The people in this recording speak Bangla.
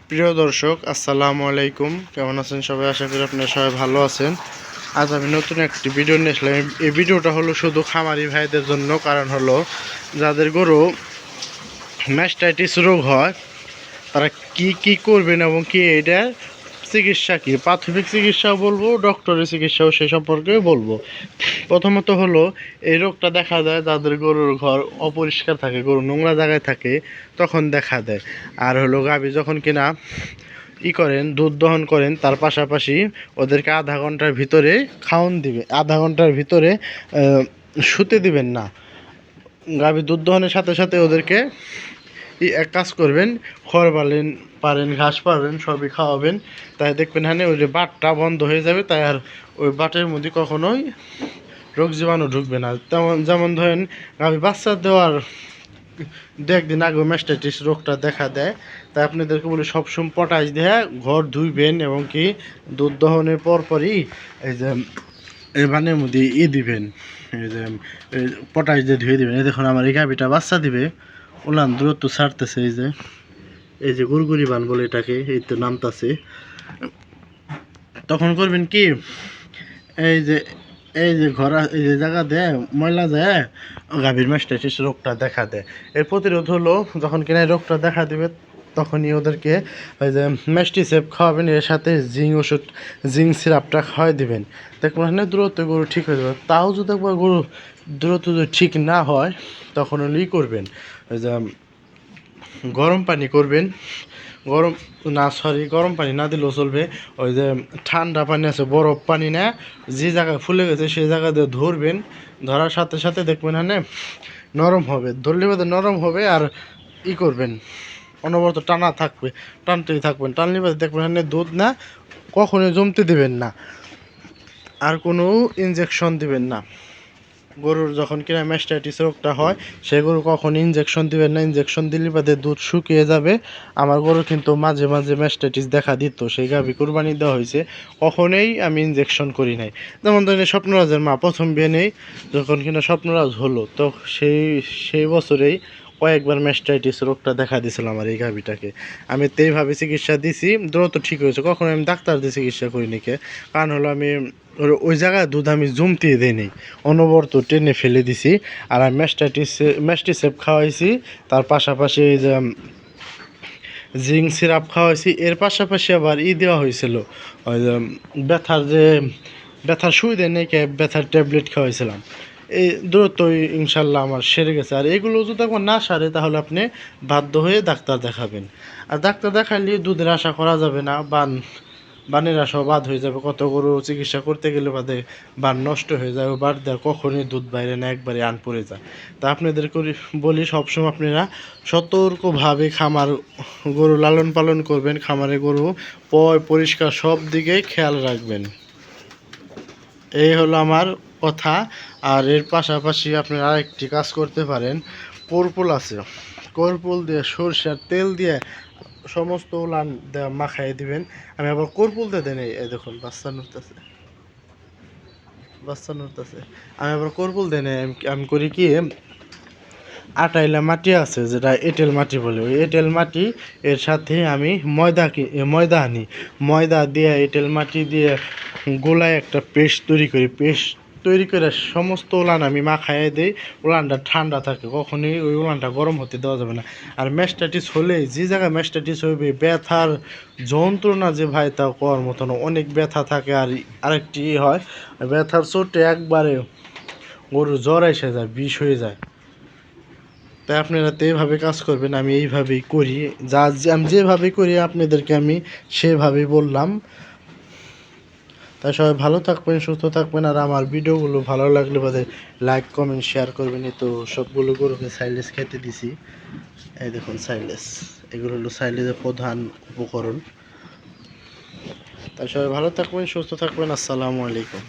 প্রিয় দর্শক, আসসালামু আলাইকুম। কেমন আছেন সবাই? আশা করি আপনারা সবাই ভালো আছেন। আজ আমি নতুন একটি ভিডিও নিয়ে আসলাম। এই ভিডিওটা হলো শুধু খামারি ভাইদের জন্য। কারণ হলো, যাদের গরু ম্যাস্টাইটিস রোগ হয় তারা কি কি করবেন এবং কি এটার চিকিৎসা কি, প্রাথমিক চিকিৎসাও বলবো, ডক্টরের চিকিৎসাও সে সম্পর্কে বলবো। প্রথমত হলো, এই রোগটা দেখা যায় যাদের গরুর ঘর অপরিষ্কার থাকে, গরু নোংরা জায়গায় থাকে, তখন দেখা দেয়। আর হলো, গাভী যখন কিনা করেন, দুধ দহন করেন, তার পাশাপাশি ওদেরকে আধা ঘন্টার ভিতরে খাওয়ান দিবে, আধা ঘন্টার ভিতরে শুতে দিবেন না। গাভী দুধ দহনের সাথে সাথে ওদেরকে এক কাজ করবেন, খড় পারেন, ঘাস পারেন, সবই খাওয়াবেন। তাই দেখবেন হ্যাঁ, ওই যে বাটটা বন্ধ হয়ে যাবে। তাই আর ওই বাটের মধ্যে কখনোই রোগ জীবাণু ঢুকবে না। যেমন ধরেন, গাভী বাচ্চা দেওয়ার একদিন আগে ম্যাস্টাইটিস রোগটা দেখা দেয়। তাই আপনাদেরকে বলি, সবসময় পটাশ দিয়ে ঘর ধুইবেন এবং কি দুধ দহনের পরপরই এই যে এই বানের মধ্যে দিবেন, এই যে পটাশ দিয়ে ধুয়ে দিবেন। এই দেখুন, আমার এই গাভীটা বাচ্চা দিবে, উলান দ্রুত ছাড়তেছে। এই যে গুড়গুড়ি বান বলে এটাকে, এই তো নামতাছে। তখন করবেন কি, এই যে এই যে জায়গা দেয় ময়লা দেয়, গাভীর ম্যাস্টাইটিস রোগটা দেখা দেয়। এর প্রতিরোধ হলো, যখন কিনা রোগটা দেখা দেবে তখনই ওদেরকে ওই যে ম্যাস্টিসেপ খাওয়াবেন, এর সাথে জিঙ্ক সিরাপটা খাওয়াই দিবেন। দেখবেন না দ্রুত গরু ঠিক হয়ে যাবে। তাও যদি একবার গরু দ্রুত যদি ঠিক না হয়, তখন হলেই করবেন ওই যে গরম পানি করবেন। গরম পানি না দিলেও চলবে। ওই যে ঠান্ডা পানি আছে, বরফ পানি না, যে জায়গায় ফুলে গেছে সেই জায়গা দিয়ে ধরবেন। ধরার সাথে সাথে দেখবেন হ্যাঁ নরম হবে, ধরলে বাদে নরম হবে। আর করবেন, অনবরত টানতেই থাকবেন। টানলে বাদে দেখবেন হ্যাঁ দুধ না কখনোই জমতে দিবেন না, আর কোনো ইনজেকশন দিবেন না। গরুর যখন কিনা ম্যাস্টাইটিস রোগটা হয়, সে গরু কখন ইনজেকশন দিবেন না। ইনজেকশন দিলে বাদে দুধ শুকিয়ে যাবে। আমার গরু কিন্তু মাঝে মাঝে ম্যাস্টাইটিস দেখা দিত, সেই গাভী কুরবানি দেওয়া হয়েছে, কখনোই আমি ইনজেকশন করি নাই। যেমন ধরেন, স্বপ্নরাজের মা প্রথম বিয়ে নেই, যখন কিনা স্বপ্নরাজ হলো, তো সেই বছরেই কয়েকবার ম্যাস্টাইটিস রোগটা দেখা দিয়েছিল আমার এই গাভীটাকে। আমি তেইভাবে চিকিৎসা দিছি, দ্রুত ঠিক হয়েছে। কখনো আমি ডাক্তার দিয়ে চিকিৎসা করিনি। কারণ হলো, আমি ওই জায়গায় দুধ আমি জমতিয়ে দিইনি, অনবরত টেনে ফেলে দিছি। আর আমি ম্যাস্টিসেপ খাওয়াইছি, তার পাশাপাশি এই যে জিঙ্ক সিরাপ খাওয়াইছি। এর পাশাপাশি আবার দেওয়া হয়েছিল, ওই যে ব্যথার সুই দেয় নাকি, ব্যথার ট্যাবলেট খাওয়াইছিলাম। এই দ্রুতই ইনশাল্লাহ আমার সেরে গেছে। আর এগুলো যদি একবার না সারে, তাহলে আপনি বাধ্য হয়ে ডাক্তার দেখাবেন। আর ডাক্তার দেখালে দুধের আশা করা যাবে না, বানের আশাও বাদ হয়ে যাবে। কত গরু চিকিৎসা করতে গেলে বাদে বান নষ্ট হয়ে যায়, ও বার দেওয়া কখনই দুধ বাইরে না, একবারে আন পড়ে যায়। তা আপনাদের বলি, সবসময় আপনারা সতর্কভাবে গরু লালন পালন করবেন। খামারে গরু পরিষ্কার সব দিকে খেয়াল রাখবেন। এই হলো আমার কথা। আর এর পাশাপাশি আপনারা আরেকটি কাজ করতে পারেন। কর্পুল আছে, কর্পুল দিয়ে সরষের তেল দিয়ে সমস্ত উলান মাখাই দিবেন। আমি আবার কর্পুল দিয়ে দেন, এই দেখুন বাচ্চা নড়তেছে। আমি আবার কর্পুল দেন, আমি করি কি, আটাইলা মাটি আছে, যেটা এঁটেল মাটি বলে, ওই এঁটেল মাটি এর সাথে আমি ময়দা আনি। ময়দা দিয়ে এঁটেল মাটি দিয়ে গোলায় একটা পেস্ট তৈরি করে সমস্ত উলান আমি মাখাইয়ে দিই। উলানটা ঠান্ডা থাকে, কখনোই ওই উলানটা গরম হতে দেওয়া যাবে না। আর ম্যাস্টাইটিস হলে, যে জায়গায় ম্যাস্টাইটিস হইবে, ব্যথার যন্ত্রণা যে ভাই তা করার মতন অনেক ব্যথা থাকে। আর আরেকটি হয়, ব্যথার চোটে একবারে গরুর জ্বর এসে যায়, বিষ হয়ে যায়। তাই আপনারা তো এইভাবে কাজ করবেন, আমি এইভাবেই করি। আমি যেভাবে করি আপনাদেরকে আমি সেভাবেই বললাম। তাই সবাই ভালো থাকবেন, সুস্থ থাকবেন। আর আমার ভিডিওগুলো ভালো লাগলে বাদে লাইক কমেন্ট শেয়ার করবেন। তো সবগুলো গরুকে সাইলেজ খেতে দিছি, এই দেখুন সাইলেজ, এগুলো হলো সাইলেজের প্রধান উপকরণ। তাই সবাই ভালো থাকবেন, সুস্থ থাকবেন। আসসালামু আলাইকুম।